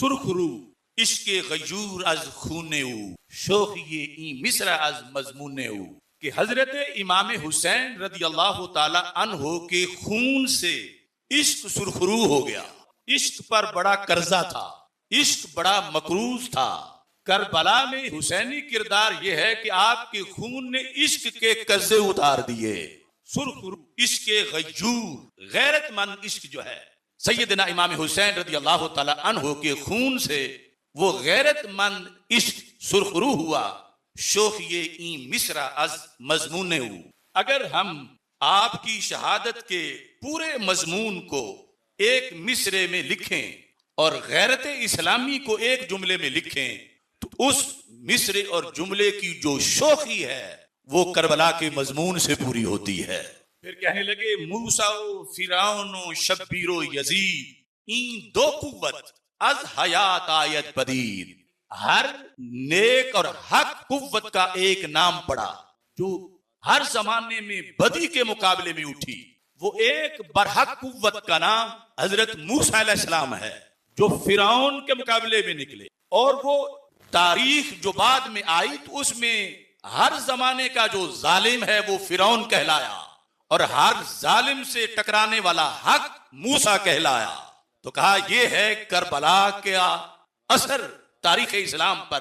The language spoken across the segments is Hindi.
सुरखरू इश्के गयूर अज खूने शोखिए ई मिस्र अज मजमूने कि हजरत इमाम हुसैन रदी अल्लाह ताला अन्हो के खून से इश्क सुरखरू हो गया। इश्क पर बड़ा कर्जा था, इश्क बड़ा मकरूज था। करबला में हुसैनी किरदार यह है कि आपके खून ने इश्क के कर्जे उतार दिए। सुरखरू इश्के गयूर गैरतमंद इश्क जो है सैयदना इमाम हुसैन रदी अल्लाह ताला अन्हो के खून से वो गैरतमंद इश्क सुरखरू हुआ। शोखिए ई मिस्रा अज मजमूने। अगर हम आपकी शहादत के पूरे मजमून को एक मिसरे में लिखें और गैरत इस्लामी को एक जुमले में लिखें तो उस मिसरे और जुमले की जो शोखी है वो करबला के मजमून से पूरी होती है। फिर कहने लगे मूसाओ फिरौनो शब्बीरो यजीद इन दो कुव्वत अज हयात आयत पदीद। हर नेक और हक कुव्वत का एक नाम पड़ा जो हर जमाने में बदी के मुकाबले में उठी। वो एक बरहक कुव्वत का नाम हजरत मूसा अलैहिस्सलाम है जो फिरौन के मुकाबले में निकले। और वो तारीख जो बाद में आई तो उसमें हर जमाने का जो जालिम है वो फिरौन कहलाया और हर जालिम से टकराने वाला हक मूसा कहलाया। तो कहा यह है करबला का असर तारीख इस्लाम पर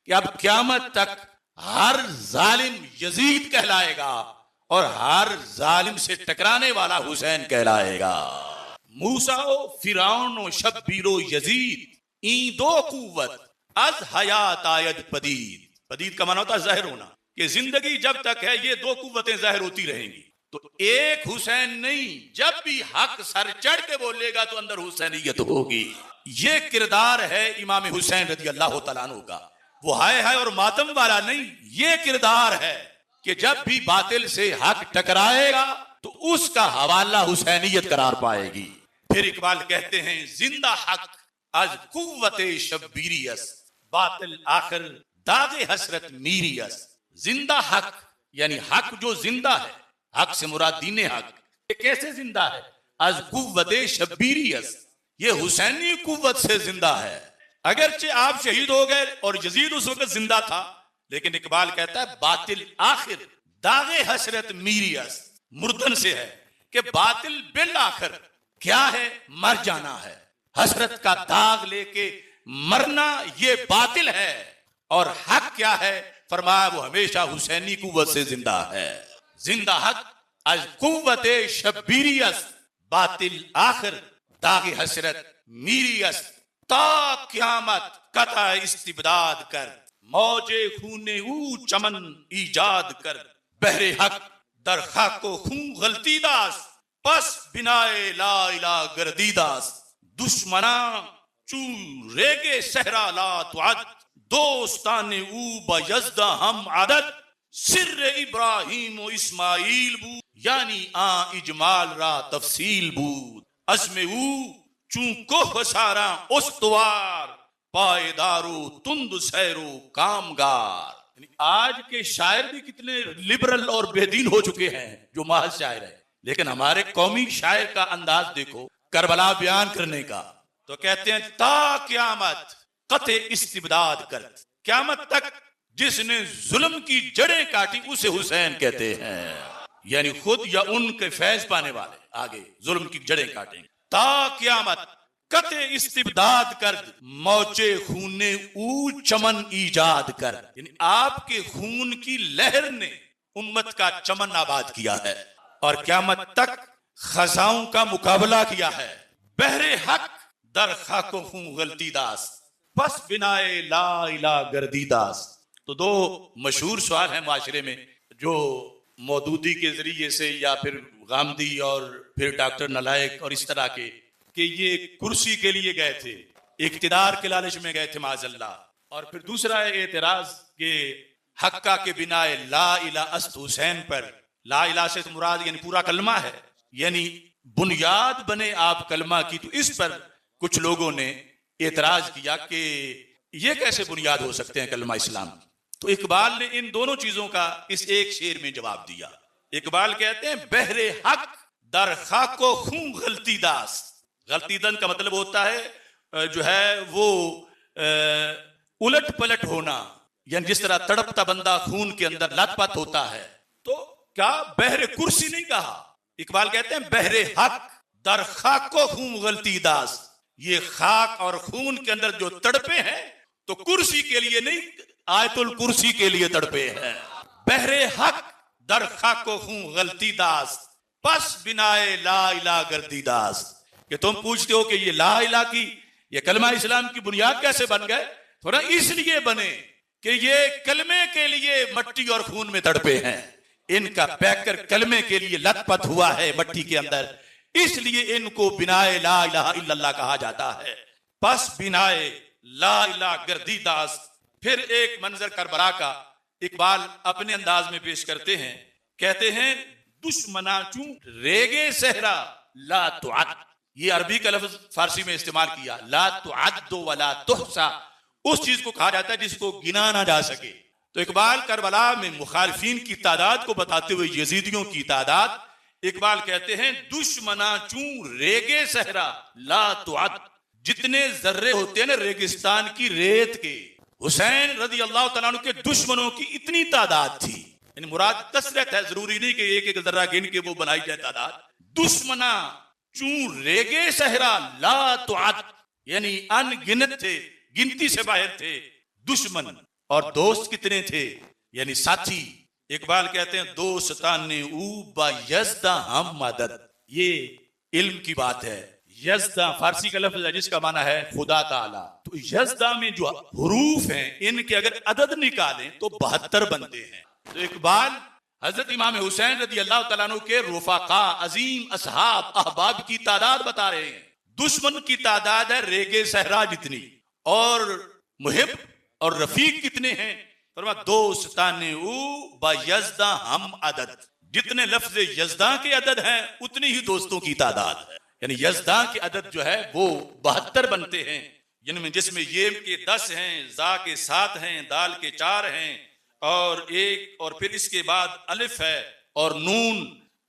कि अब क़यामत तक हर जालिम यजीद कहलाएगा और हर जालिम से टकराने वाला हुसैन कहलाएगा। मूसा फिरौन शब्बीरो यजीद ई दो कुव्वत अज हयात आयत पदीद। पदीद का माना होता है जाहिर होना, कि जिंदगी जब तक है ये दो कुव्वतें जाहिर होती रहेंगी। तो एक हुसैन नहीं, जब भी हक सर चढ़ के बोलेगा तो अंदर हुसैनियत होगी। ये किरदार है इमाम हुसैन रज़ी अल्लाह तआला अन्हु का। वो हाय और मातम वाला नहीं, ये किरदार है कि जब भी बातिल से हक टकराएगा तो उसका हवाला हुसैनियत करार पाएगी। फिर इकबाल कहते हैं जिंदा हक आज कुव्वते शब्बीरियस बातिल आखिर दागे हसरत मीरियस। जिंदा हक यानी हक जो जिंदा है, हक से मुराद दीन हक। ये कैसे जिंदा है? आज कुव्वते शब्बीरियस, ये हुसैनी कुव्वत से जिंदा है। अगरचे आप शहीद हो गए और यजीद उस वक्त जिंदा था, लेकिन इकबाल कहता है बातिल आखिर दागे हसरत मीरियस, मुर्दन से है कि बातिल बिल आखिर क्या है? मर जाना है। हसरत का दाग लेके मरना ये बातिल है। और हक क्या है? फरमाया वो हमेशा हुसैनी कुव्वत से जिंदा है। जिंदा हक आज कुव्वते शब्बीरियस बातिल आखिर दागे हसरत मीरियस। ता क़यामत कता इस्तिबदाद कर मौजे खूने ऊ चमन ईजाद कर। बहरे हक दर खाको खूं गलतीदास पस बिनाए ला इला गर्दीदास। दुश्मना चू रेगे सहरा ला तुअद दोस्ताने ऊ बयज़दा हम आदत। सिर्र इब्राहिम व इस्माइल बू यानी आ इजमाल रा तफसील बूद। अज़्मे ऊ चूं कोह सारा उस्तवार पायदारो तुंद सैरो कामगार। आज के शायर भी कितने लिबरल और बेदीन हो चुके हैं जो महज शायर है, लेकिन हमारे कौमी शायर का अंदाज देखो करबला बयान करने का। तो कहते हैं ता क़यामत कते इस्तिबदाद कर। क़यामत तक जिसने जुल्म की जड़ें काटी उसे हुसैन कहते हैं, यानी खुद या उनके फैज पाने वाले आगे जुल्म की जड़ें काटेंगे। ता क़यामत कते इस्तिबदाद कर मौचे खूने ऊ चमन ईजाद कर। यानी आपके खून की लहर ने उम्मत का चमन आबाद किया है और क़यामत तक खजाओं का मुकाबला किया है। बहरे हक दर खाको खूं गलतीदास बस बिनाए ला इला गर्दीदास। तो दो मशहूर सवाल हैं माशरे में जो मौदूदी के जरिए से या फिर गामदी और फिर डॉक्टर नलायक और इस तरह के कि ये कुर्सी के लिए गए थे, इक्तिदार के लालच में गए थे माज़अल्लाह। और फिर दूसरा है एतराज के हक्का के बिनाए ला इला अस्त हुसैन पर। ला इला से तो मुराद यानी पूरा कलमा है, यानी बुनियाद बने आप कलमा की। तो इस पर कुछ लोगों ने एतराज किया कि ये कैसे बुनियाद हो सकते हैं कलमा इस्लाम की। तो इकबाल ने इन दोनों चीजों का इस एक शेर में जवाब दिया। इकबाल कहते हैं बहरे हक दर खाको खूं गलतीदास। गलतीदन का मतलब होता है जो है वो उलट पलट होना, यानी जिस तरह तड़पता बंदा खून के अंदर लथपथ होता है, तो क्या बहरे कुर्सी नहीं कहा? इकबाल कहते हैं बहरे हक दर खाको खून गलती दास, ये खाक और खून के अंदर जो तड़पे हैं तो कुर्सी के लिए नहीं, आयतुल कुर्सी के लिए तड़पे हैं। बहरे हक दर खाको खून गलती दास, बस बिनाए ला इला गर्दी दास। कि तुम पूछते हो कि ये ला इला की, ये कलमा इस्लाम की बुनियाद कैसे बन गए? थोड़ा इसलिए बने कि ये कलमे के लिए मट्टी और खून में तड़पे हैं, इनका पैकर कलमे के लिए लथपथ हुआ है मट्टी के अंदर, इसलिए इनको बिनाए ला इलाहा इल्लल्लाह कहा जाता है। बस बिनाए ला इला गर्दी दास। फिर एक मंजर करबला का इकबाल अपने अंदाज में पेश करते हैं, कहते हैं दुश्मनाचू रेगे सहरा ला तुअद, ये अरबी का लफ्ज फारसी में इस्तेमाल किया, ला तुअद्दु वला तुहसा, उस चीज को कहा जाता है जिसको गिना ना जा सके। तो इकबाल करबला में मुखालिफिन की तादाद को बताते हुए यजीदियों की तादाद, इकबाल कहते हैं दुश्मनाचू रेगे सहरा ला तुअद, जितने जर्रे होते हैं ना रेगिस्तान की रेत के, हुसैन रजी अल्लाह तआला अन्हु के दुश्मनों की इतनी तादाद थी। यानी मुराद कसरत है, जरूरी नहीं कि एक एक जर्रा गिन के वो बनाई जाए तादाद। दुश्मना चू रेगे सहरा ला तुअद, यानी अनगिनत थे, गिनती से बाहर थे दुश्मन। और दोस्त कितने थे, यानी साथी। इकबाल कहते हैं दोस्ताने ऊ बा यज़दा हम मदद, ये इल्म की बात है। यज़दा फारसी का लफ्ज है जिसका माना है खुदा ताला। तो यज़दा में जो हुरूफ हैं इनके अगर अदद निकालें तो 72 बनते हैं। तो इकबाल हजरत इमाम हुसैन रज़ी अल्लाह तआला अन्हु के रुफाका, अजीम, असहाब, अहबाब की तादाद बता रहे हैं। दुश्मन की तादाद है रेगे सहरा जितनी, और मुहिब और रफीक कितने हैं? फरमा दोस्ताने ऊ बा यज़दा हम अदद, जितने लफ्ज यज़दा के अदद हैं उतनी ही दोस्तों की तादाद है। यानी यज़दा के अदद जो है वो 72 बनते हैं, जिसमें ये के 10 हैं, जा के 7 हैं, दाल के 4 हैं, और एक और फिर इसके बाद अलिफ है और नून,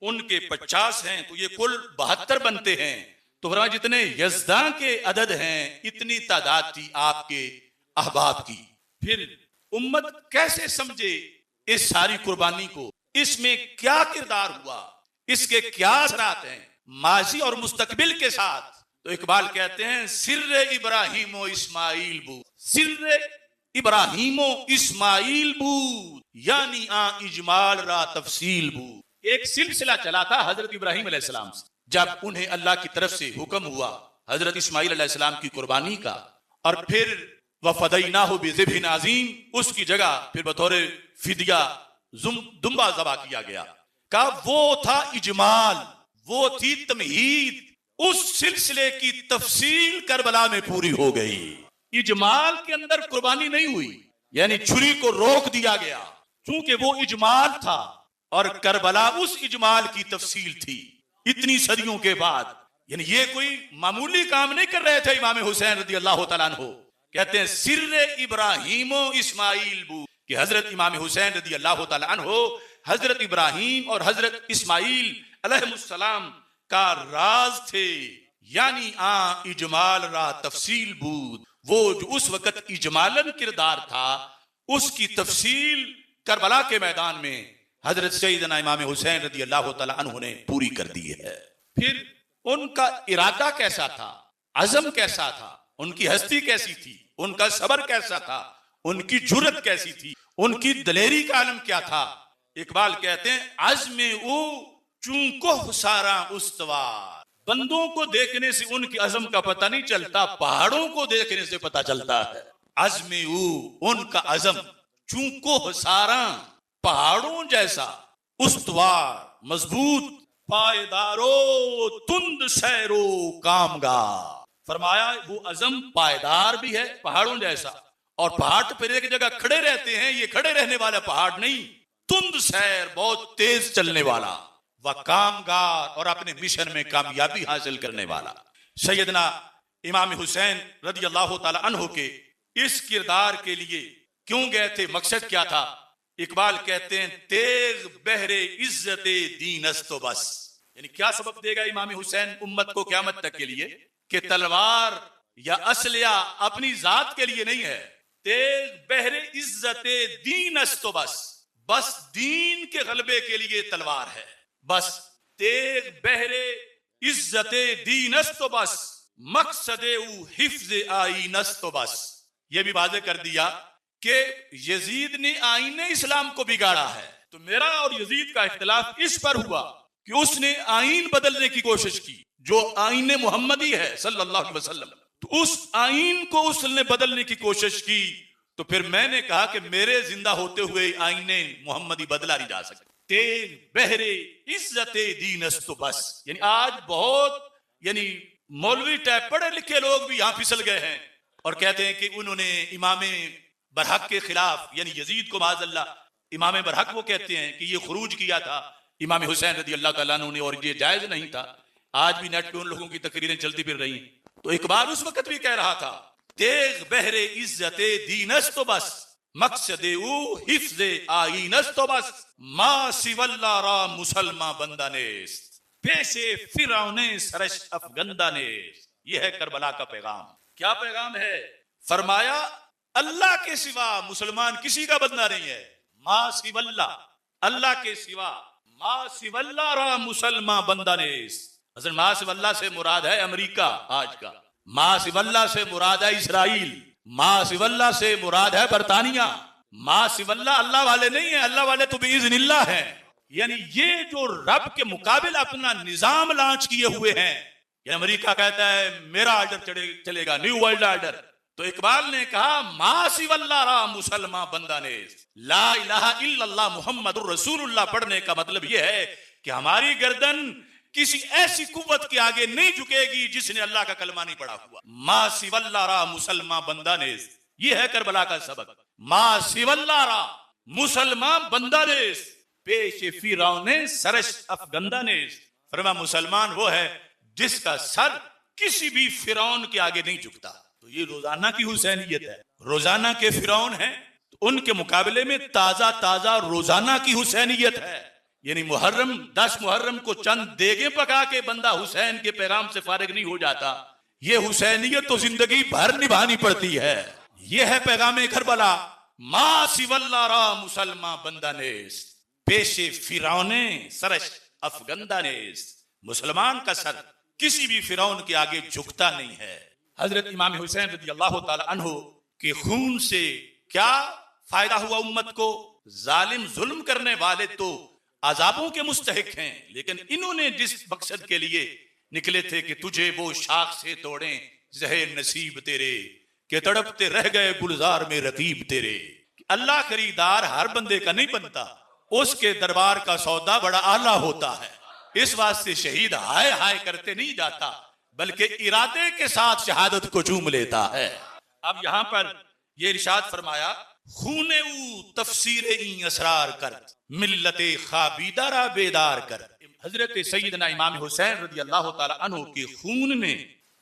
उनके 50 हैं, तो ये कुल 72 बनते हैं। तो फरमा जितने यज़दा के अदद हैं इतनी तादाद थी आपके अहबाब की। फिर उम्मत कैसे समझे इस सारी कुर्बानी को, इसमें क्या किरदार हुआ, इसके क्या असरात हैं माजी और मुस्तकबिल के साथ? तो इकबाल कहते हैं सिर्रे इब्राहिमो इस्माइल बू, सिर्रे इब्राहिमो इस्माइल बू, यानी आ इजमाल रा तफसील बू। एक सिलसिला चला था हजरत इब्राहिम अलैहिस्सलाम से, जब उन्हें अल्लाह की तरफ से हुक्म हुआ हजरत इस्माइल अलैहिस्सलाम की कुर्बानी का, और फिर वफदैनाहु बिज़िब्हिन अज़ीम, उसकी जगह फिर बतौर फिदिया दुम्बा ज़बा किया गया। का वो था इजमाल, वो थी तमहीद, उस सिलसिले की तफसील करबला में पूरी हो गई। इजमाल के अंदर कुर्बानी नहीं हुई, यानी छुरी को रोक दिया गया, चूंकि वो इजमाल था और करबला उस इजमाल की तफसील थी इतनी सदियों के बाद। यानी ये कोई मामूली काम नहीं कर रहे थे इमाम हुसैन रज़ी अल्लाह तआला अन्हु। कहते हैं सिर्रे इब्राहिमो इस्माइल बू, कि हजरत इमाम हुसैन रज़ी अल्लाह तआला अन्हु हजरत इब्राहिम और हजरत इस्माइल अलैहिस्सलाम का राज थे, यानी आ इजमाल रा तफसील बूद, वो जो उस वक्त इजमालन किरदार था उसकी तफसील करबला के मैदान में हजरत सैयदना इमाम हुसैन रज़ी अल्लाह तआला अन्हु ने पूरी कर दी है। फिर उनका इरादा कैसा था, अज़म कैसा था, उनकी हस्ती कैसी थी, उनका सबर कैसा था, उनकी जुर्रत कैसी थी, उनकी दलेरी का आलम क्या था? इकबाल कहते हैं अज़्मे ऊ चूंको सारा उस्तवार, बंदों को देखने से उनके अज़म का पता नहीं चलता, पहाड़ों को देखने से पता चलता है। अज़्मे ऊ, उनका अज़म, चूंको सारा, पहाड़ों जैसा, उस्तवार, मजबूत, पायदारो तुंद सैरो कामगार। फरमाया वो अज़म पायदार भी है पहाड़ों जैसा, और पहाड़ तो फिर एक जगह खड़े रहते हैं, ये खड़े रहने वाला पहाड़ नहीं, तुंद सैर, बहुत तेज चलने वाला, व कामगार, और अपने मिशन में कामयाबी हासिल करने वाला। सैयदना इमाम हुसैन रज़ी अल्लाह तआला अन्हु के इस किरदार के लिए क्यों गए थे, मकसद क्या था? इकबाल कहते हैं तेग बहरे इज्जते दीनस्तो बस, यानी क्या सबक देगा इमाम हुसैन उम्मत को क़यामत तक के लिए कि तलवार या असलिया अपनी जात के लिए नहीं है। तेग बहरे इज्जत दीन अस्तो बस, बस दीन के गलबे के लिए तलवार है। बस तेग बहरे इज्जत दीन अस्तो बस, मकसद हिफ्ज आईन अस्तो बस। यह भी वाज़ेह कर दिया कि यजीद ने आईने इस्लाम को बिगाड़ा है। तो मेरा और यजीद का इख्तिलाफ इस पर हुआ कि उसने आईन बदलने की कोशिश की, जो आईने मुहम्मदी है सल्लल्लाहु अलैहि वसल्लम, तो उस आईन को उसने बदलने की कोशिश की। तो फिर मैंने कहा कि मेरे जिंदा होते हुए आईने मुहम्मदी बदला नहीं जा सकता। तेग बहरे इज्जत दीनस्तो बस, यानी आज बहुत मौलवी टाइप पढ़े लिखे लोग भी यहां फिसल गए हैं और कहते हैं कि उन्होंने इमाम बरहक के खिलाफ यानी यजीद को माज़अल्लाह, इमाम बरहक वो कहते हैं कि ये खुरूज किया था इमाम हुसैन रज़ी अल्लाह तआला अन्हु ने और ये जायज नहीं था। आज भी नेट पे उन लोगों की तकरीरें चलती फिर रही हैं। तो इकबाल उस वक्त भी कह रहा था तेग बहरे इज्जत दीनस्तो बस, मकसद हिफ्ज़ आईनस्तो बस, मा सिवल्ला रा मुसलमा बंदानेस, पेशे फिरौने सरश अफगंदानेस। यह है करबला का पैगाम। क्या पैगाम है? फरमाया अल्लाह के सिवा मुसलमान किसी का बंदा नहीं है। मा सिवल्ला, अल्लाह के सिवा, मा सिवल्ला रा मुसलमान बंदानेस। हज़रत मा सिवल्ला से मुराद है अमेरिका आज का, मा सिवल्ला से मुराद है इसराइल, मा सिवल्ला से मुराद है बरतानिया। मा सिवल्ला अल्लाह वाले नहीं है, अल्लाह वाले तो बिइज़्निल्लाह है। यानी ये जो रब के मुकाबिले अपना निजाम लॉन्च किए हुए हैं, ये अमेरिका कहता है मेरा ऑर्डर चलेगा, न्यू वर्ल्ड ऑर्डर। तो इकबाल ने कहा मा सिवल्ला रा मुसलमान बंदानेस, ला इलाहा इल्लल्लाह मुहम्मदुर रसूलुल्लाह पढ़ने का मतलब यह है कि हमारी गर्दन किसी ऐसी कुव्वत के आगे नहीं झुकेगी जिसने अल्लाह का कलमा नहीं पढ़ा हुआ। मा सिवल्ला रा मुसलमान बंदानेस, यह है करबला का सबक। मा सिवल्ला रा मुसलमान बंदानेस, पेश फिरौने सरश अफगंदानेस। फरमा मुसलमान वो है जिसका सर किसी भी फिरौन के आगे नहीं झुकता। तो ये रोजाना की हुसैनियत है। रोजाना के फिरौन हैं तो उनके मुकाबले में ताजा ताजा रोजाना की हुसैनियत है। यानी मुहर्रम 10 मुहर्रम को चंद देगे पका के बंदा हुसैन के पैगाम से फारिग नहीं हो जाता। ये हुसैनियत तो जिंदगी भर निभानी पड़ती है। यह है पैगाम करबला। मा सिवल्ला रा मुसलमान बंदानेस, पेशे फिरौने सरश अफगंदानेस। मुसलमान का सर किसी भी फिरौन के आगे झुकता नहीं है। हजरत इमाम हुसैन रज़ी अल्लाह तआला अन्हु के खून से क्या फायदा हुआ उम्मत को? जालिम जुल्म करने वाले तो अजाबों के मुस्तहिक हैं, लेकिन इन्होंने जिस मकसद के लिए निकले थे कि तुझे वो शाख से तोड़े जहे नसीब तेरे, के तड़पते रह गए गुलजार में रकीब तेरे। अल्लाह खरीदार हर बंदे का नहीं बनता, उसके दरबार का सौदा बड़ा आला होता है। इस वास्ते शहीद हाय हाय करते नहीं जाता, बल्कि इरादे के साथ शहादत को चूम लेता है। अब यहां पर यह इरशाद फरमाया खूने तफसीर असरार कर, मिल्लते खाबीदारा बेदार कर। हजरत सैयदना इमाम हुसैन रज़ी अल्लाह तआला अन्हु के खून ने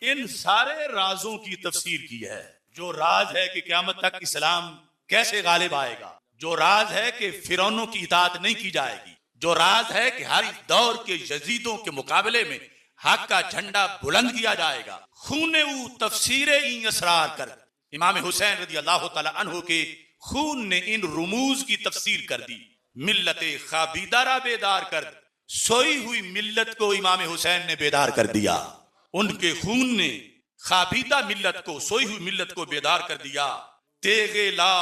इन सारे राजों की तफसीर की है। जो राज है कि क़यामत तक इस्लाम कैसे गालिब आएगा, जो राज है कि फिरौनों की इताअत नहीं की जाएगी, जो राज है कि हर दौर के यजीदों के मुकाबले में हक का झंडा बुलंद किया जाएगा। खूने तफसीर असरार कर, इमाम हुसैन रज़ी अल्लाह तआला अन्हु के खून ने इन रुमूज की तफसीर कर दी। मिल्लते खाबीदारा बेदार कर, सोई हुई मिल्लत को इमाम हुसैन ने बेदार कर दिया। उनके खून ने खाबीदा मिल्लत को, सोई हुई मिल्लत को बेदार कर दिया। तेगे ला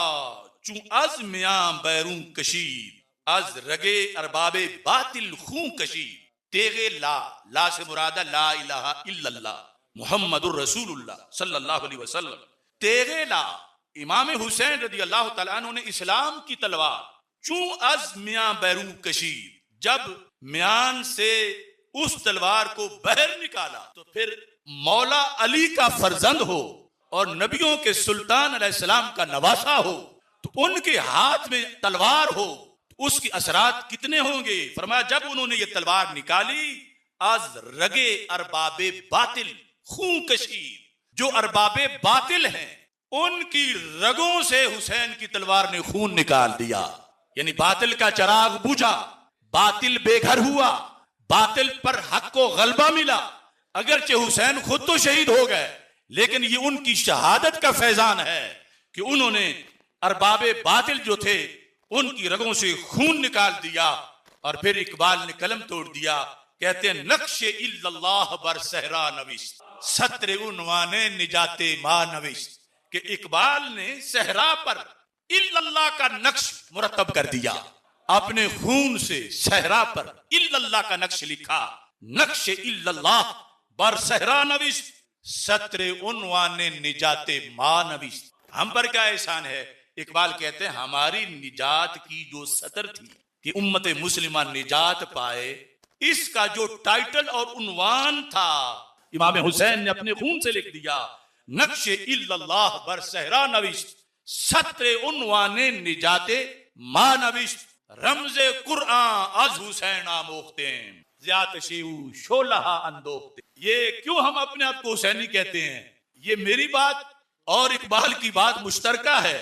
चू अज मियां बैरून कशीद, अज रगे अरबाबे बातिल खूं कशीद। तेगे ला, ला से मुरादा ला इलाहा इल्लल्लाह मुहम्मदुर रसूलुल्लाह सल्लल्लाहु अलैहि वसल्लम। तेगे ला, इमाम हुसैन रज़ी अल्लाह तआला अन्हु ने इस्लाम की तलवार चू अज मियां बैरून कशीद, जब म्यान से उस तलवार को बहर निकाला तो फिर मौला अली का फर्जंद हो और नबियों के सुल्तान अलैहिस्सलाम का नवासा हो, तो उनके हाथ में तलवार हो, तो उसकी असरात कितने होंगे। फरमाया जब उन्होंने ये तलवार निकाली, आज रगे अरबाबे बातिल खूं कशीद, जो अरबाबे बातिल हैं उनकी रगों से हुसैन की तलवार ने खून निकाल दिया। यानी बातिल का चराग बुझा, बातिल बेघर हुआ, बातिल पर हक को गलबा मिला। अगरचे हुसैन खुद तो शहीद हो गए, लेकिन ये उनकी शहादत का फैजान है कि उन्होंने अरबाबे बातिल जो थे उनकी रगों से खून निकाल दिया। और फिर इकबाल ने कलम तोड़ दिया, कहते हैं नक्शे इल्लल्लाह बर सहरा नविश्त सत्र उन्वाने निजाते मा नविश्त, कि इकबाल ने सहरा पर इल्लल्लाह का नक्श मुरतब कर दिया, अपने खून से सहरा पर इल्लल्लाह का नक्श लिखा। नक्शे इल्लल्लाह बर सहरा नविश्त सत्र उन्वाने निजाते मा नविश्त। हम पर क्या एहसान है? इकबाल कहते हैं हमारी निजात की जो सतर थी कि उम्मत मुस्लिमा निजात पाए, इसका जो टाइटल और उन्वान था इमाम हुसैन ने अपने खून से लिख दिया। नक्शे इल्लल्लाह बर सहरा नविश्त सत्र उन्वाने निजाते मा नविश्त रमजे कुरआन अज हुसैन आमोखते ज़ियात शिव शोलहा अंदोखते। ये क्यों हम अपने आप को हुसैनी कहते हैं? ये मेरी बात और इकबाल की बात मुश्तरका है।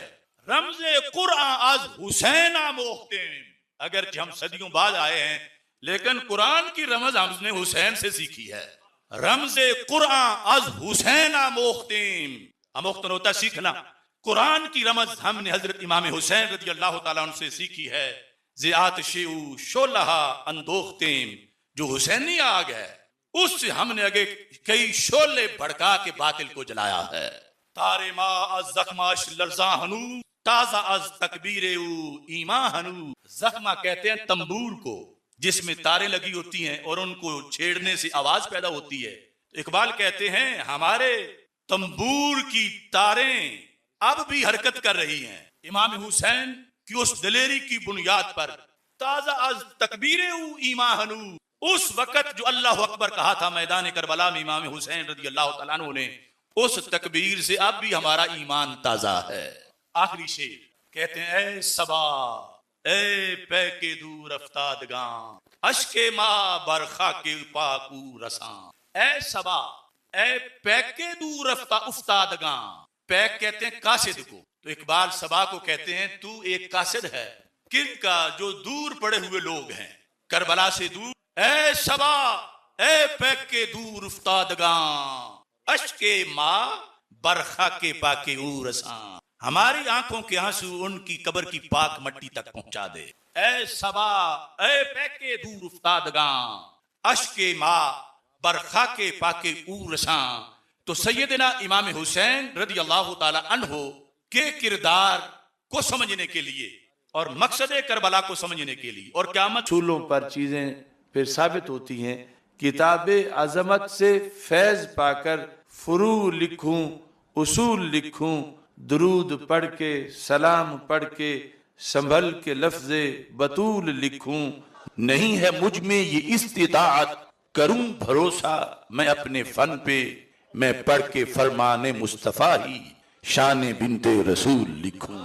रमजे कुरआन अज हुसैन आमोखते। अगर हम सदियों बाद आए हैं लेकिन कुरान की रमज हमने हुसैन से सीखी है। रमजे कुरआन अज हुसैन आमोखते, अमोख्तन होता सीखना। कुरान की रमज हमने हजरत इमाम हुसैन रज़ी अल्लाह ताला अन्हु से सीखी है। ज़ियात शिउ शोलहा अंदोखते, जो हुसैनी आग है उससे हमने आगे कई शोले भड़का के बातिल को जलाया है। तारे मा अज जख्माश लर्जा हनु ताजा अज तकबीर ईमा हनु। जख्मा कहते हैं तंबूर को जिसमें तारें लगी होती हैं और उनको छेड़ने से आवाज पैदा होती है। तो इकबाल कहते हैं हमारे तंबूर की तारें अब भी हरकत कर रही हैं इमाम हुसैन की उस दिलेरी की बुनियाद पर। ताजा अज तकबीर ईमा हनु, उस वक्त जो अल्लाह अकबर कहा था मैदान करबला में इमाम हुसैन रज़ी अल्लाह तआला अन्हु ने, उस तकबीर से अब भी हमारा ईमान ताजा है। आखिरी शेर कहते हैं ए सबा ए पैके दूर अफ्तादगां अश्के मा बरखा के पाकू रसां। ए सबा ए पैके दूर उफ्तादगां, पैक कहते हैं कासिद को, तो इकबाल सबा को कहते हैं तू एक कासिद है। किन का? जो दूर पड़े हुए लोग हैं करबला से दूर। ए सबा ए पैके दूर उफ्तादगां अश्के मा बरखा के पाके रसां, हमारी आंखों के आंसू उनकी कब्र की पाक मट्टी तक पहुंचा दे। ए सबा ए पैके दूर उफ्तादगां अश्के मा बरखा के पाके रसां। तो सैयदना इमाम हुसैन रज़ी अल्लाह ताला अन्हु के किरदार को समझने के लिए और मकसद करबला को समझने के लिए और क़यामत चूलों पर चीजें फिर साबित होती हैं। किताबे अजमत से फैज पाकर फुरू लिखूं उसूल लिखूं, दुरूद पढ़ के सलाम पढ़ के संभल के लफ्ज़े बतूल लिखूं। नहीं है मुझ में ये इस्तिताअत करूं भरोसा मैं अपने फन पे, मैं पढ़ के फरमाने मुस्तफा ही शान बिनते रसूल लिखूं।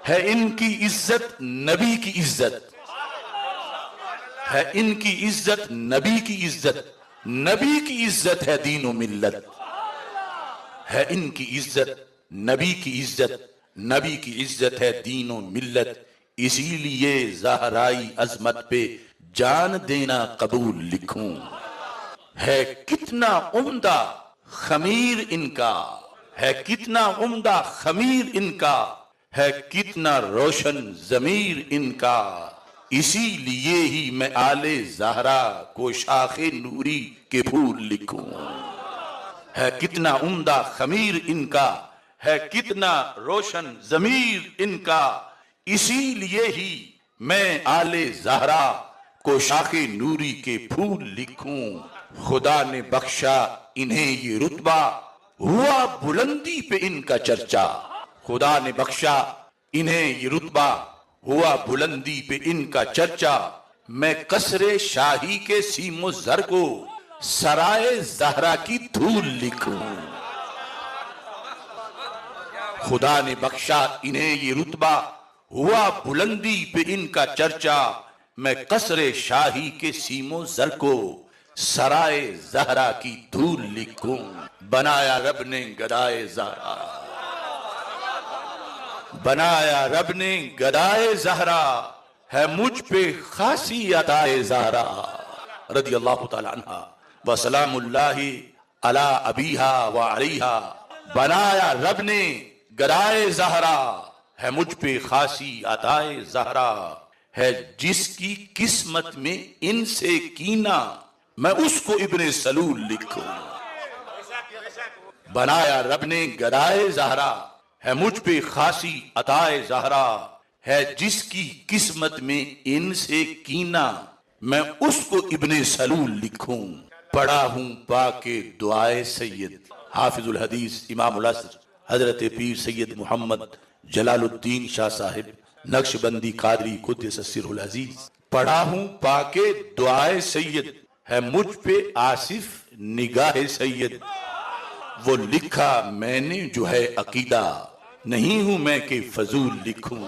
है इनकी इज्जत नबी की इज्जत, है इनकी इज्जत नबी की इज्जत, नबी की इज्जत है दीन व मिल्लत। है इनकी इज्जत नबी की इज्जत, नबी की इज्जत है दीन व मिल्लत। इसीलिए ज़हराई अजमत पे जान देना कबूल लिखूं। है कितना उम्दा खमीर इनका, है कितना उम्दा खमीर इनका, है कितना रोशन जमीर इनका। इसीलिए ही मैं आले ज़हरा को शाखे नूरी के फूल लिखूं। है कितना उम्दा खमीर इनका, है कितना रोशन जमीर इनका। इसीलिए ही मैं आले ज़हरा को शाखे नूरी के फूल लिखूं। खुदा ने बख्शा इन्हें ये रुतबा, हुआ बुलंदी पे इनका चर्चा। खुदा ने बख्शा इन्हें ये रुतबा, हुआ बुलंदी पे इनका चर्चा। मैं कसरे शाही के सीमो जर को सराय ज़हरा की धूल लिखूं। खुदा ने बख्शा इन्हें ये रुतबा, हुआ बुलंदी पे इनका चर्चा। मैं कसरे शाही के सीमो जर को सराय ज़हरा की धूल लिखूं। बनाया रब ने गदाए ज़हरा, बनाया रब ने गदाए ज़हरा, है मुझ पे खासी अताए ज़हरा। रज़ी अल्लाह तआला अन्हा व सलामुल्लाहि अला अबीहा व अलैहा, बनाया रब ने गराए ज़हरा, है मुझ पे खासी अताए ज़हरा, है जिसकी किस्मत में इनसे कीना, मैं उसको इब्ने सलूल लिखूं। बनाया रब ने गराए ज़हरा, है मुझ पे खासी अताए ज़हरा, है जिसकी किस्मत में इनसे कीना, मैं उसको इब्ने सलूल लिखूं। पढ़ा हूं पाके दुआए सैयद, हाफिजुल हदीस इमामुल असर हजरत पीर सैयद मोहम्मद जलालुद्दीन शाह साहिब नक्शबंदी कादरी कुद्दस सिर्रुल अजीज। पढ़ा हूं पाके दुआए सैयद, है मुझ पे आसिफ निगाहे सैयद, वो लिखा मैंने जो है अकीदा, नहीं हूं मैं कि फजूल लिखूं।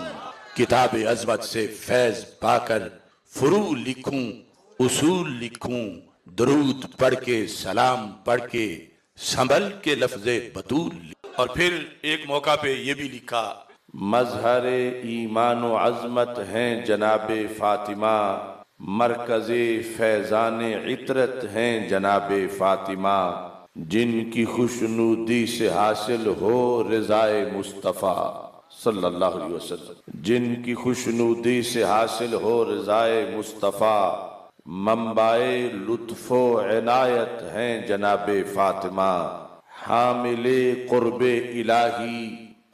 किताब अजमत से फैज पाकर फुरू लिखूं, उसूल लिखूं, दरूद पढ़ के सलाम पढ़ के संभल के लफ्ज़े बतूल। और फिर एक मौका पे ये भी लिखा, मजहरे ईमान व अज़मत हैं जनाबे फातिमा, मरकज़े फैज़ाने इतरत हैं जनाबे फातिमा, जिनकी खुशनुदी से हासिल हो रिज़ाए मुस्तफ़ा सल्लल्लाहु अलैहि वसल्लम, जिनकी खुशनुदी से हासिल हो रिज़ाए मुस्तफ़ा, मंबाए लुत्फ़ो इनायत हैं जनाबे फातिमा, हामिले क़ुर्बे इलाही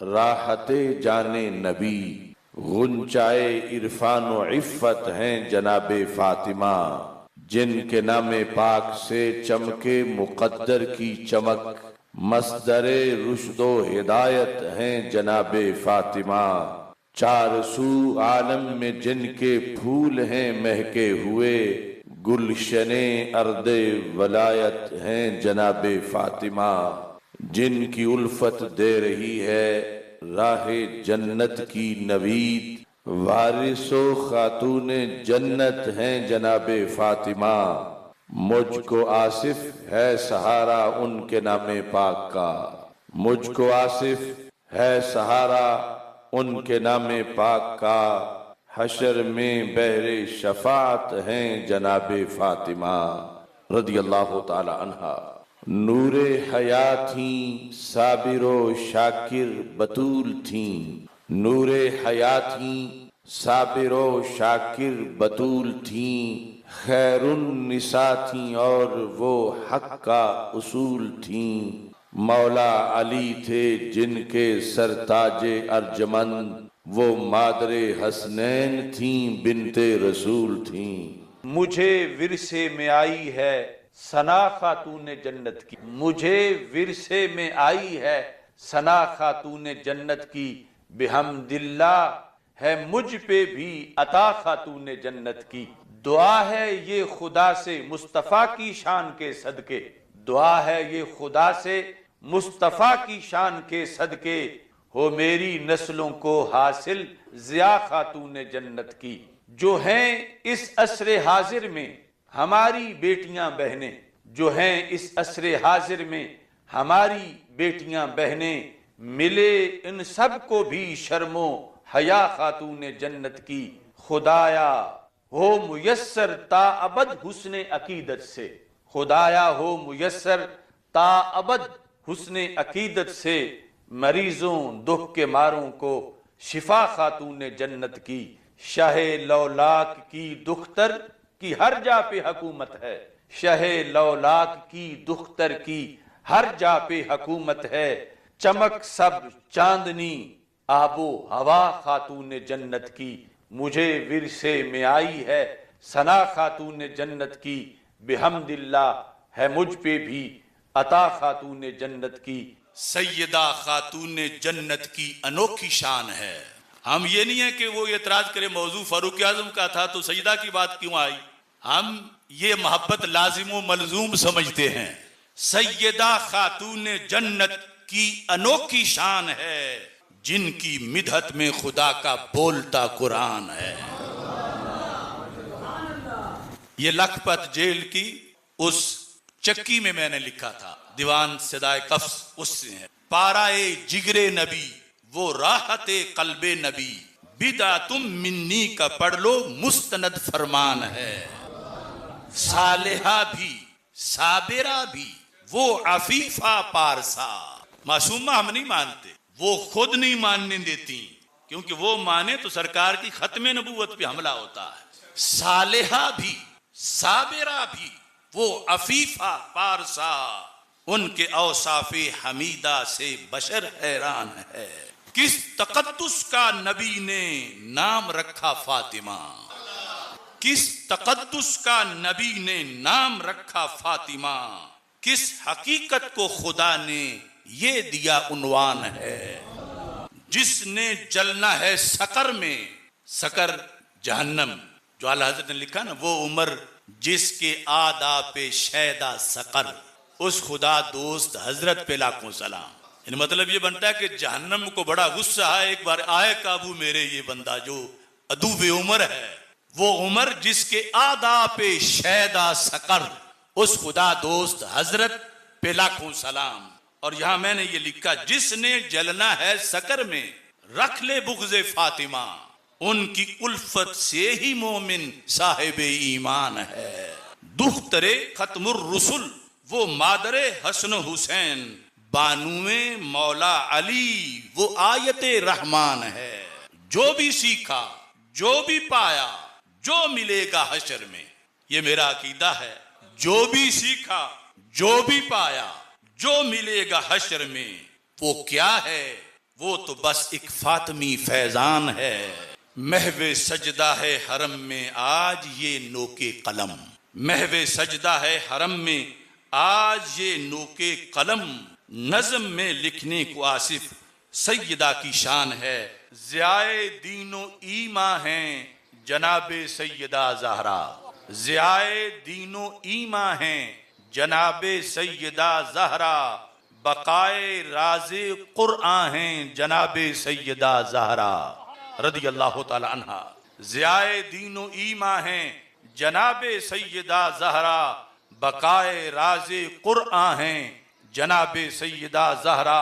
राहते जाने नबी, गुंचाए इरफान व इफ़्फ़त हैं जनाबे फातिमा, जिनके नामे पाक से चमके मुक़द्दर की चमक, मस्दरे रुश्दो हिदायत हैं जनाबे फातिमा, चार सू आलम में जिनके फूल हैं महके हुए, गुलशने अर्दे वलायत हैं जनाबे फातिमा, जिनकी उल्फत दे रही है राहे जन्नत की नवीद, वारिसो खातूने जन्नत हैं जनाबे फातिमा, मुझको आसिफ है सहारा उनके नामे पाक का, मुझको आसिफ है सहारा उनके नामे पाक का, हशर में बहरे शफात हैं जनाबे फातिमा रदियल्लाहु ताला अन्हा। नूरे हयात थी साबिरो शाकिर बतूल थी, नूरे हयात थी साबिरो शाकिर बतूल थी, खैरुन निसा थी और वो हक का उसूल थी, मौला अली थे जिनके सरताजे अर्जमंद, वो मादरे हसनैन थी बिनते रसूल थी, मुझे विरसे में आई है सना खातूने जन्नत की, मुझे विरसे में आई है सना खातूने जन्नत की, बिहम्दिल्लाह है मुझ पे भी अता खातूने जन्नत की, दुआ है ये खुदा से मुस्तफ़ा की शान के सदके, दुआ है ये खुदा से मुस्तफ़ा की शान के सदके, हो मेरी नस्लों को हासिल ज़िया खातूने जन्नत की, जो हैं इस असरे हाजिर में हमारी बेटियां बहनें, जो हैं इस असरे हाजिर में हमारी बेटियां बहनें, मिले इन सब को भी शर्मो हया खातूने जन्नत की, खुदाया हो मुयस्सर ता अबद हुस्ने अकीदत से, खुदाया हो मुयस्सर ता अबद हुस्ने अकीदत से, मरीजों दुख के मारों को शिफा खातूने जन्नत की, शाहे लौलाक की दुख्तर की हर जा पे हुकूमत है, शाहे लौलाक की दुख्तर की हर जा पे हुकूमत है, चमक सब चांदनी आबो हवा खातूने जन्नत की, मुझे विरसे में आई है सना खातूने जन्नत की, बिहम्दिल्लाह है मुझ पे भी अता खातूने जन्नत की। सैयदा खातूने जन्नत की अनोखी शान है। हम ये नहीं है कि वो एतराज करे मौजू फारूक आजम का था तो सैयदा की बात क्यों आई, हम ये मोहब्बत लाजिम मलजूम समझते हैं। सैयदा खातूने जन्नत की अनोखी शान है, जिनकी मिदहत में खुदा का बोलता कुरान है। ये लखपत जेल की उस चक्की में मैंने लिखा था, दीवान सदाए कफ्स उससे है। पाराए जिगरे नबी वो राहते कल्बे नबी, बिदा तुम मिन्नी का पढ़ लो मुस्तनद फरमान है। सालेहा भी साबिरा भी वो अफीफा पारसा। मासूमा हम नहीं मानते, वो खुद नहीं मानने देती, क्योंकि वो माने तो सरकार की खत्म नबूवत पे हमला होता है। सालेहा भी, साबिरा भी, वो अफीफा पारसा, उनके औसाफे हमीदा से बशर हैरान है। किस तकद्दुस का नबी ने नाम रखा फातिमा, किस तकद्दुस का नबी ने नाम रखा फातिमा, किस हकीकत को खुदा ने ये दिया उन्वान है। जिसने जलना है सकर में, सकर जहन्नम, जो आला हज़रत ने लिखा ना, वो उमर जिसके आदा पे शैदा सकर, उस खुदा दोस्त हजरत पे लाखों सलाम। इन मतलब ये बनता है कि जहन्नम को बड़ा गुस्सा है, एक बार आए काबू मेरे ये बंदा जो अदूबे उमर है, वो उमर जिसके आदा पे शैदा सकर, उस खुदा दोस्त हजरत पे लाखों सलाम। और यहां मैंने ये लिखा, जिसने जलना है सकर में रख ले बुग़्ज़े फातिमा, उनकी उल्फत से ही मोमिन साहिबे ईमान है। दुख्तरे खत्मुर रुसुल, वो मादरे हसन हुसैन, बानुए मौला अली, वो आयते रहमान है। जो भी सीखा, जो भी पाया, जो मिलेगा हशर में, ये मेरा अकीदा है। जो भी सीखा, जो भी पाया, जो मिलेगा हशर में, वो क्या है? वो तो बस एक फातिमी फैजान है। महवे सजदा है हरम में आज ये नोके कलम, महवे सजदा है हरम में आज ये नोके कलम, नज़म में लिखने को आसिफ सैयदा की शान है। ज़ियाए दीनो ईमा हैं जनाबे सैयदा ज़हरा, ज़ियाए दीनो ईमा हैं जनाबे सैयदा ज़हरा, बकाए राज़े क़ुरआन हैं जनाबे सैयदा ज़हरा रदी अल्लाह ताला अन्हा। ज़ियाए दीनो ईमा हैं जनाबे सैयदा ज़हरा, बकाए राज़े क़ुरआन हैं जनाबे सैयदा ज़हरा,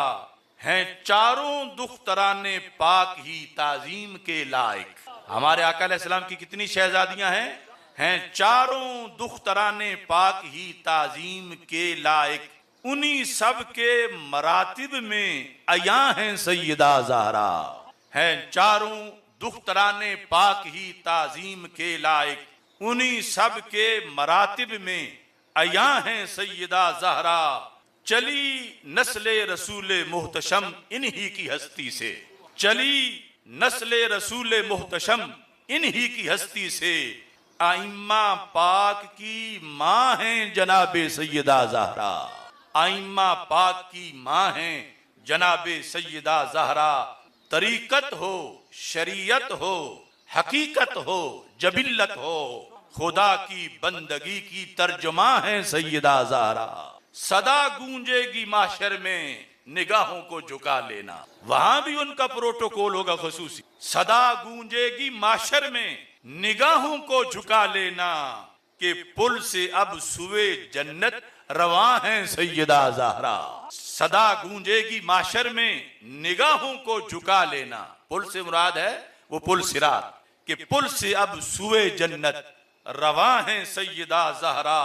हैं चारों दुख्तराने पाक ही ताज़ीम के लायक। हमारे आका अलैहिस्सलाम की कितनी शहजादियां हैं? हैं चारों दुख्तराने पाक ही ताज़ीम के लायक। उन्हीं सब के मरातिब में अया हैं सैयदा ज़हरा, हैं चारों दुख्तराने पाक ही ताज़ीम के लायक। उन्हीं सब के मरातिब में अया हैं सैयदा ज़हरा, चली नस्ले रसूल मुहतशम इन्हीं की हस्ती से, चली नस्ले रसूल मुहतशम इन्हीं की हस्ती से। आइम्मा पाक की माँ हैं जनाबे सैयदा ज़हरा, आइम्मा पाक की माँ हैं जनाबे सैयदा ज़हरा। तरीकत हो, शरीयत हो, हकीकत हो, जबिल्लत हो, खुदा की बंदगी की तर्जुमा है सैयदा ज़हरा। सदा गूंजेगी माशर में निगाहों को झुका लेना, वहां भी उनका प्रोटोकॉल होगा खसूसी। सदा गूंजेगी माशर में निगाहों को झुका लेना, कि पुल से अब सुए जन्नत रवा है सैयदा ज़हरा। सदा गूंजेगी माशर में निगाहों को झुका लेना, पुल से मुराद है वो पुल सिरात, कि पुल से अब सुए जन्नत रवा है सैयदा ज़हरा।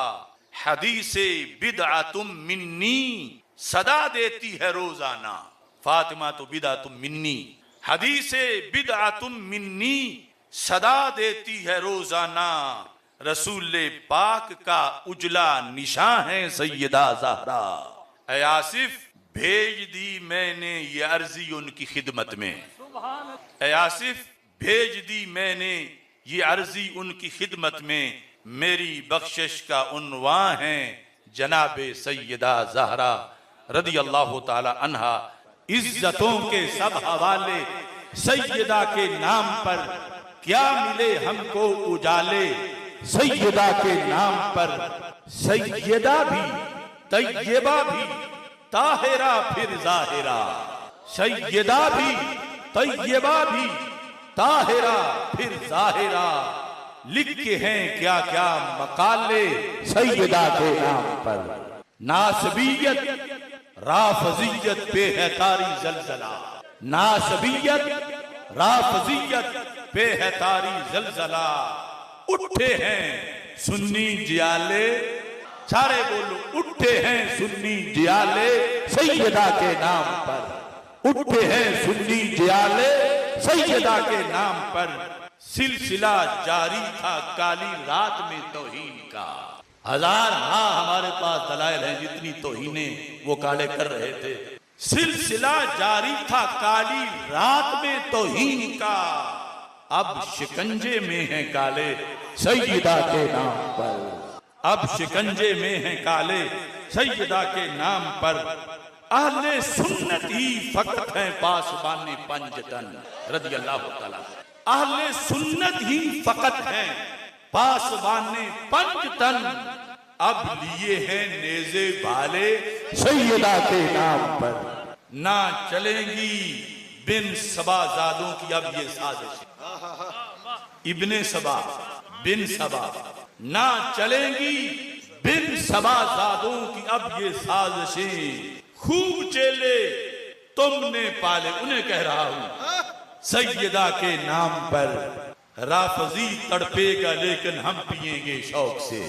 हदीसे बिदअतुम मिन्नी सदा देती है रोजाना, फातिमा तो बिदअतुम मिन्नी, हदीसे बिदअतुम मिन्नी सदा देती है रोजाना। रसूल पाक का उजला निशान है सैयदा ज़हरा। ऐ आसिफ भेज दी मैंने ये अर्जी उनकी खिदमत में, ऐ आसिफ भेज दी मैंने ये अर्जी उनकी खिदमत में। मेरी बख्शिश का उन्वान है जनाबे सैयदा ज़हरा रदी अल्लाह ताला अन्हा। इज्जतों के सब हवाले सैयदा के नाम पर, क्या मिले हमको उजाले सैयदा के नाम पर। सैयदा भी तैयबा भी ताहिरा फिर ज़ाहिरा, सैयदा भी तैयबा भी ताहिरा फिर ज़ाहिरा। लिखे हैं क्या क्या मकाले सैयदा के नाम पर। नासबियत राफजियत पे है तारी जलजला, नासबियत राफजियत पे है तारी जलजला। उठे हैं सुन्नी जियाले सारे बोलो, उठे हैं सुन्नी जियाले सैयदा के नाम पर, उठे हैं सुन्नी जियाले सैयदा के नाम पर। सिलसिला जारी था काली रात में तौहीन का। हजार हमारे पास दलाइल हैं जितनी तौहीने वो काले कर रहे थे। सिलसिला जारी था काली रात में तौहीन का, अब शिकंजे में हैं काले सैयदा के नाम पर, अब शिकंजे में हैं काले सैयदा के नाम पर। अहले सुन्नत ही फकत हैं पासबाने पंजतन रज़ी अल्लाह तआला। अहले सुन्नत ही फकत हैं पासबाने पंजतन, अब लिए हैं नेज़े भाले सैयदा के नाम पर। ना चलेंगी बिन सबाजादों की अब ये साजिश, इब्ने सबा बिन सबा, ना चलेंगी बिन सबाजादों की अब ये साजिशें। खूब चेले तुमने पाले, उन्हें कह रहा हूं सैयदा के नाम पर। राफजी तड़पेगा लेकिन हम पिएंगे शौक से,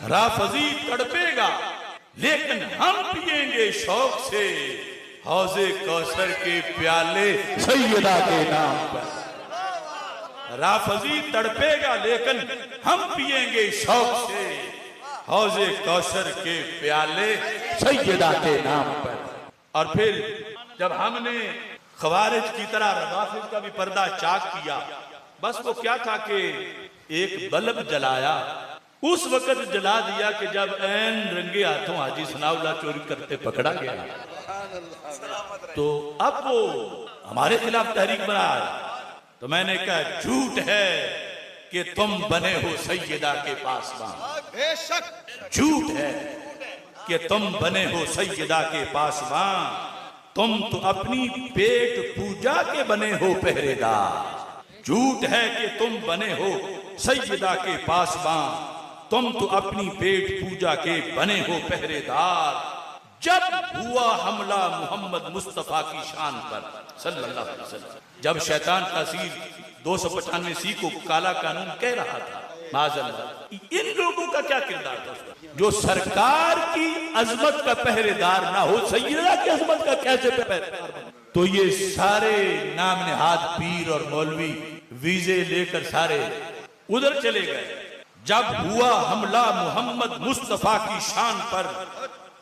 राफजी तड़पेगा लेकिन हम पिएंगे शौक से। हौजे कौसर के प्याले सैयदा के नाम पर। राफजी तड़पेगा लेकिन हम पिएंगे शौक से, हौजे कौसर के प्याले सैयदा के नाम पर। और फिर जब हमने खवारिज की तरह रवाफिज का भी पर्दा चाक किया, बस वो क्या था कि एक बल्ब जलाया, उस वक्त जला दिया कि जब ऐन रंगे हाथों हाजी सनाउल्लाह चोरी करते पकड़ा गया, तो अब वो हमारे खिलाफ तहरीक बना। तो मैंने कहा झूठ है कि तुम बने हो सैयदा के पासबान, बेशक झूठ है कि तुम बने हो सैयदा के पासबान। तुम तो अपनी पेट पूजा के बने हो पहरेदार। झूठ है कि तुम बने हो सैयदा के पासबान, तुम तो अपनी पेट पूजा के बने हो पहरेदार। जब हुआ हमला मोहम्मद मुस्तफा की शान पर सल्लल्लाहु अलैहि वसल्लम, जब शैतान का सीर 295 को काला कानून कह रहा था, माज़अल्लाह, इन लोगों का क्या किरदार था? जो सरकार की अजमत का पहरेदार ना हो, सैयदा की अजमत का कैसे पहरेदार? तो ये सारे नाम नहाद पीर और मौलवी वीजे लेकर सारे उधर चले गए। जब हुआ हमला मोहम्मद मुस्तफा की शान पर,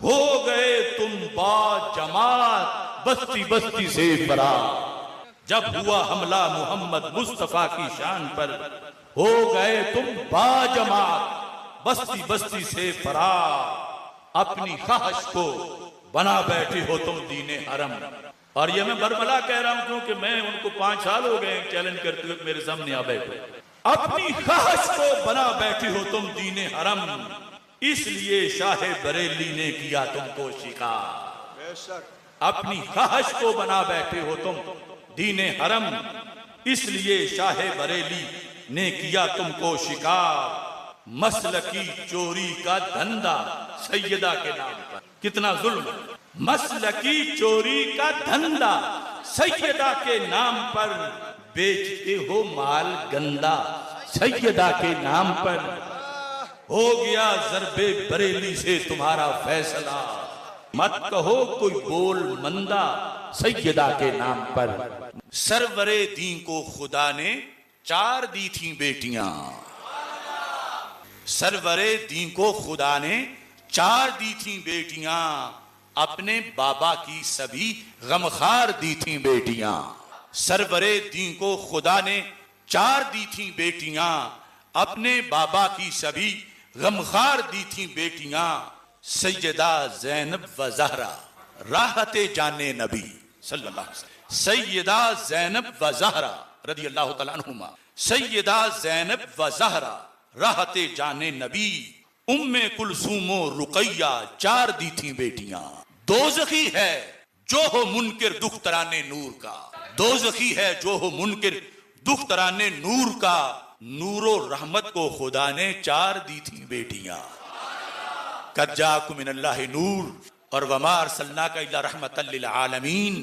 हो गए तुम बाजमात बस्ती बस्ती से फरार। जब हुआ हमला मोहम्मद मुस्तफा की शान पर, हो गए तुम बाजमात बस्ती बस्ती से फरार। अपनी ख्वाहिश को बना बैठे हो तुम दीने हरम। और ये मैं बरमला कह रहा हूं क्योंकि मैं उनको 5 साल हो गए चैलेंज करते हुए मेरे सामने आ बैठे। अपनी ख्वाहिश को बना बैठे हो तुम दीने हरम, इसलिए शाहे बरेली ने किया तुमको शिकार। अपनी ख्वाहिश को बना बैठे हो तुम दीने हरम, इसलिए शाहे बरेली ने किया तुमको शिकार। मसलकी चोरी का धंधा सैयदा के नाम पर, कितना जुल्म। मसलकी चोरी का धंधा सैयदा के नाम पर, बेचते हो माल गंदा सैयदा के नाम पर। हो गया ज़र्बे बरेली से तुम्हारा फैसला, मत कहो कोई बोल मंदा सैयदा के नाम पर। सरवरे दी को खुदा ने 4 दी थी बेटियां, सरवरे दी को खुदा ने 4 दी थी बेटियां। अपने बाबा की सभी गमखार दी थी बेटियां। सरवरे दी को खुदा ने 4 दी थी बेटियां, अपने बाबा की सभी गमखार दी थी बेटियां। सैयदा ज़ैनब व ज़हरा राहते जाने नबी सल्लल्लाहु अलैहि वसल्लम। सैयदा ज़ैनब व ज़हरा रज़ी अल्लाह तआला अन्हुमा, सैयदा ज़ैनब व ज़हरा राहते जाने नबी। उम्मे कुलसूमो रुकैया 4 दी थी बेटियां। दोज़खी है जो हो मुनकिर दुख तराने नूर का, दोज़खी है जो हो मुनकिर दुख तराने नूर का। नूरो रहमत को खुदा ने 4 दी थी बेटियां। कद जाकुम मिनल्लाहि नूर और वमा अरसलनाका इल्ला रहमतल लिल आलमीन।